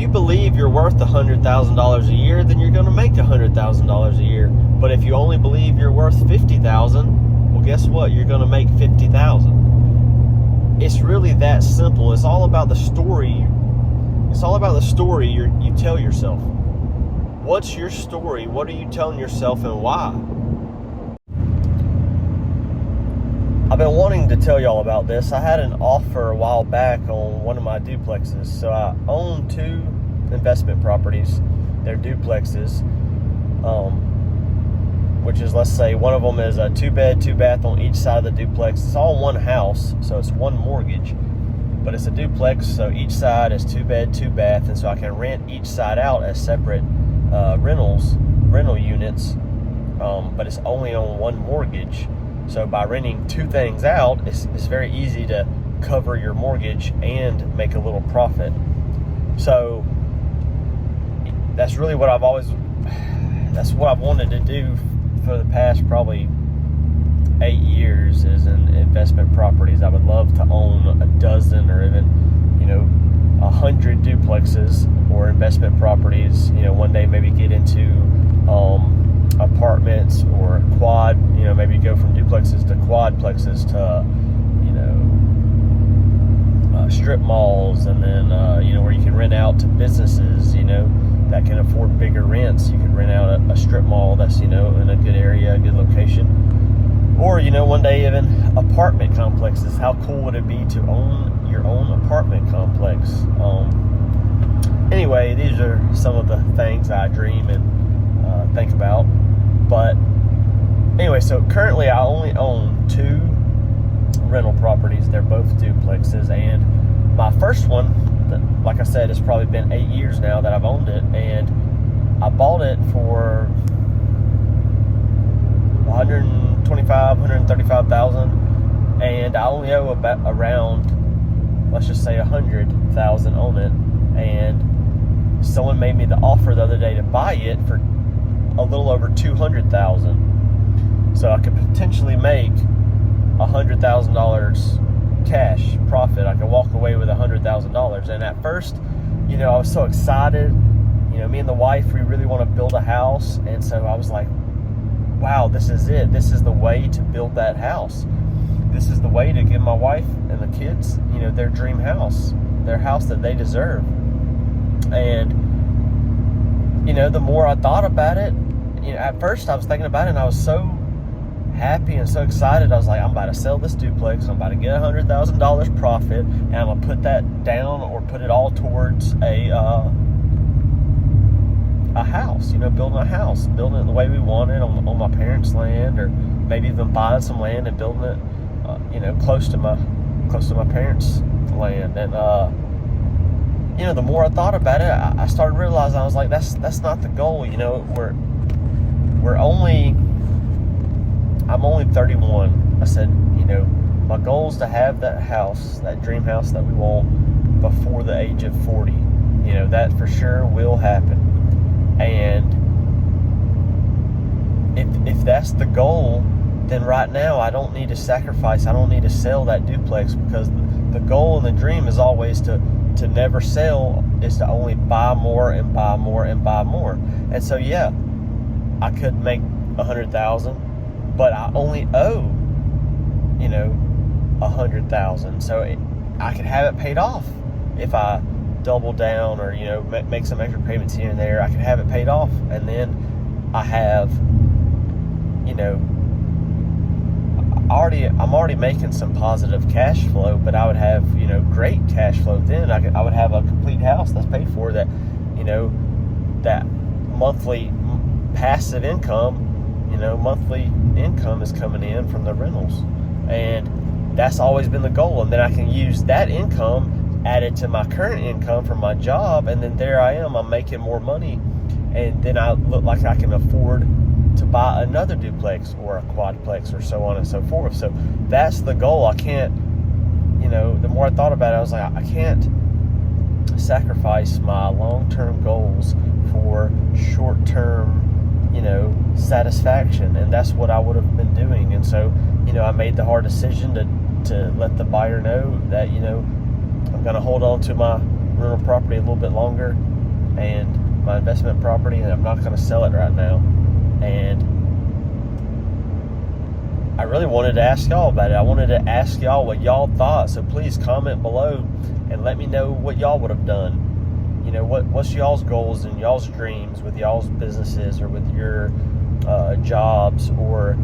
believe you're worth $100,000 a year, then you're going to make $100,000 a year. But if you only believe you're worth $50,000, well, guess what? You're going to make $50,000. It's really that simple. It's all about the story. It's all about the story you tell yourself. What's your story? What are you telling yourself, and why? I've been wanting to tell y'all about this. I had an offer a while back on one of my duplexes. So I own 2 investment properties. They're duplexes, which is, let's say, one of them is a 2-bed, 2-bath on each side of the duplex. It's all one house, so it's one mortgage, but it's a duplex, so each side is 2-bed, 2-bath, and so I can rent each side out as separate rental units, but it's only on one mortgage. So by renting 2 things out, it's very easy to cover your mortgage and make a little profit. So that's really what I've wanted to do for the past probably 8 years, is in investment properties. I would love to own a dozen or even 100 duplexes or investment properties. One day maybe get into apartments or quad, maybe go from duplexes to quadplexes to strip malls, and then where you can rent out to businesses that can afford bigger rents. You can rent out a strip mall that's in a good area, a good location, or one day even apartment complexes. How cool would it be to own your own apartment complex? Anyway, these are some of the things I dream and think about. But anyway, so currently I only own 2 rental properties. They're both duplexes, and my first one, like I said, it's probably been 8 years now that I've owned it, and I bought it for $135,000, and I only owe around, let's just say, $100,000 on it. And someone made me the offer the other day to buy it for a little over $200,000. So I could potentially make $100,000 cash profit. I could walk away with $100,000. And at first, I was so excited. Me and the wife, we really want to build a house. And so I was like, wow, this is it. This is the way to build that house. This is the way to give my wife and the kids, their dream house, their house that they deserve. And, the more I thought about it, at first I was thinking about it and I was so happy and so excited. I was like, I'm about to sell this duplex. I'm about to get $100,000 profit, and I'm going to put that down or put it all towards a house, building a house, building it the way we want it on my parents' land, or maybe even buying some land and building it, close to my parents' land. And, the more I thought about it, I started realizing, I was like, that's not the goal. I'm only 31. I said, my goal is to have that house, that dream house that we want, before the age of 40. That for sure will happen. And if that's the goal, then right now I don't need to sacrifice. I don't need to sell that duplex, because the goal and the dream is always to never sell, is to only buy more and buy more and buy more. And so, yeah, I could make $100,000, but I only owe, $100,000. So I could have it paid off if I double down, or, make some extra payments here and there. I could have it paid off, and then I have, I'm already making some positive cash flow, but I would have, great cash flow then. I would have a complete house that's paid for, that, that monthly passive income, monthly income is coming in from the rentals. And that's always been the goal. And then I can use that income added to my current income from my job, and then there I am, I'm making more money, and then I look like I can afford to buy another duplex or a quadplex, or so on and so forth. So that's the goal. I can't, the more I thought about it, I was like, I can't sacrifice my long-term goals for short-term, satisfaction. And that's what I would have been doing. And so, I made the hard decision to let the buyer know that, I'm going to hold on to my rental property a little bit longer, and my investment property, and I'm not going to sell it right now. And I really wanted to ask y'all about it. I wanted to ask y'all what y'all thought. So please comment below and let me know what y'all would have done. You know, what's y'all's goals and y'all's dreams with y'all's businesses or with your jobs, or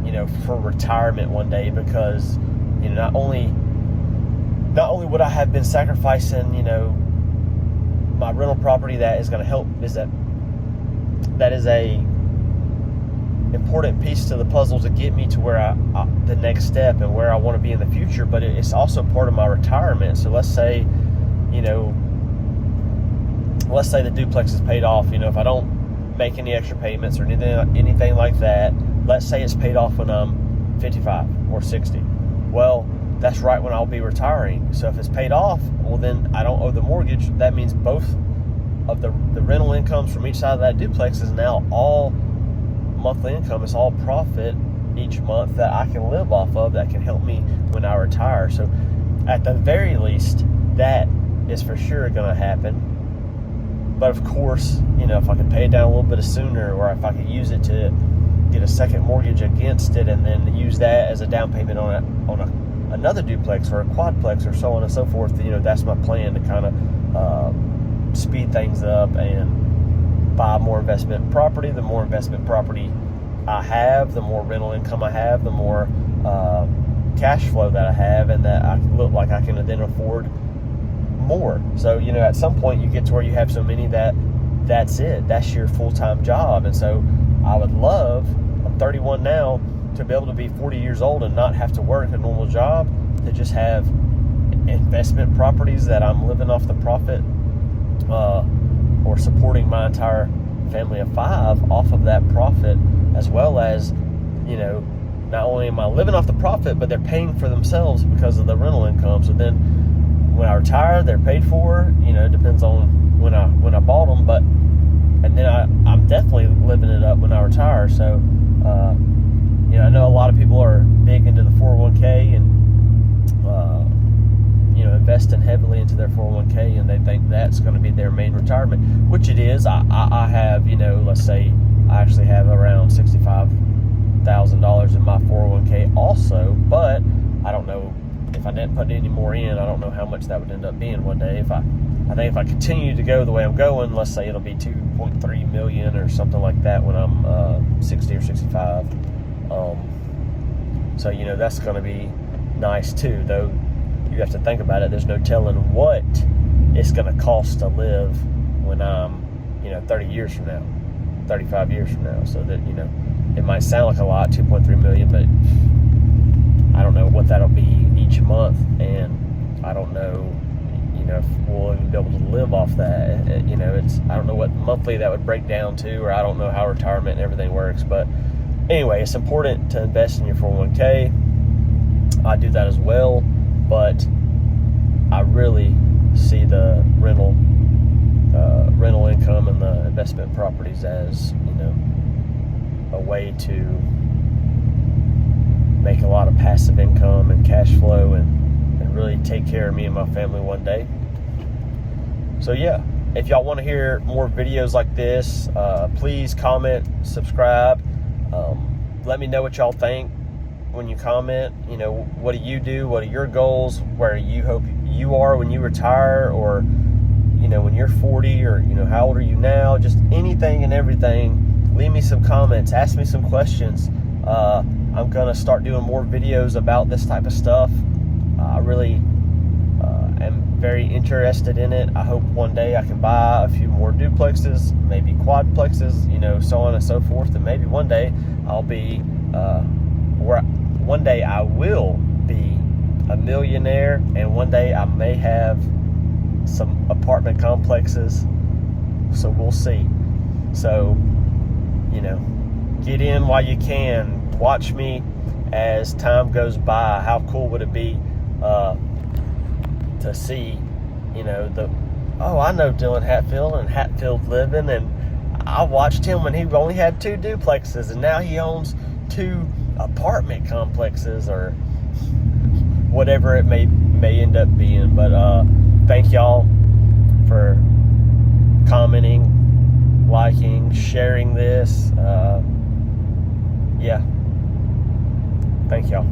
you know, for retirement one day. Because, you know, not only would I have been sacrificing, you know, my rental property that is going to help, that is a important piece to the puzzle to get me to where the next step and where I want to be in the future, but it's also part of my retirement. So let's say, you know, let's say the duplex is paid off. You know, if I don't make any extra payments or anything like that, let's say it's paid off when I'm 55 or 60. Well, that's right when I'll be retiring. So if it's paid off, well, then I don't owe the mortgage. That means both of the rental incomes from each side of that duplex is now all monthly income. It's all profit each month that I can live off of, that can help me when I retire. So at the very least, that is for sure going to happen. But of course, you know, if I could pay it down a little bit sooner, or if I could use it to get a second mortgage against it and then use that as a down payment on another duplex or a quadplex or so on and so forth, you know, that's my plan, to kind of speed things up and buy more investment property. The more investment property I have, the more rental income I have, the more cash flow that I have, and that I look like I can then afford more. So, you know, at some point you get to where you have so many that's it. That's your full-time job. And so I would love, I'm 31 now, to be able to be 40 years old and not have to work a normal job, to just have investment properties that I'm living off the profit, or supporting my entire family of 5 off of that profit, as well as, you know, not only am I living off the profit, but they're paying for themselves because of the rental income. So then when I retire, they're paid for. You know, it depends on when I bought them, but and then I'm definitely living it up when I retire. So you know, I know a lot of people are big into the 401k and you know, investing heavily into their 401k, and they think that's going to be their main retirement, which it is. I have, you know, let's say I actually have around $65,000 in my 401k also, but I don't know if I didn't put any more in, I don't know how much that would end up being one day. I think if I continue to go the way I'm going, let's say it'll be 2.3 million or something like that when I'm 60 or 65. So, you know, that's going to be nice too, though. You have to think about it. There's no telling what it's going to cost to live when I'm, you know, 30 years from now, 35 years from now. So that, you know, it might sound like a lot, 2.3 million, but I don't know what that'll be each month, and I don't know, you know, if we'll even be able to live off that. You know, I don't know what monthly that would break down to, or I don't know how retirement and everything works. But anyway, it's important to invest in your 401k. I do that as well, but I really see the rental income and the investment properties as, you know, a way to make a lot of passive income and cash flow and really take care of me and my family one day. So yeah, if y'all want to hear more videos like this, please comment, subscribe. Let me know what y'all think when you comment. You know, what do you do? What are your goals? Where you hope you are when you retire, or, you know, when you're 40, or, you know, how old are you now? Just anything and everything. Leave me some comments. Ask me some questions. I'm going to start doing more videos about this type of stuff. I really am very interested in it. I hope one day I can buy a few more duplexes, maybe quadplexes, you know, so on and so forth. And maybe one day I'll be, one day I will be a millionaire, and one day I may have some apartment complexes. So we'll see. So, you know, get in while you can. Watch me as time goes by. How cool would it be to see, you know, I know Dylan Hatfield and Hatfield Living, and I watched him when he only had 2 duplexes, and now he owns 2 apartment complexes, or whatever it may end up being. But thank y'all for commenting, liking, sharing this. Yeah. Thank y'all.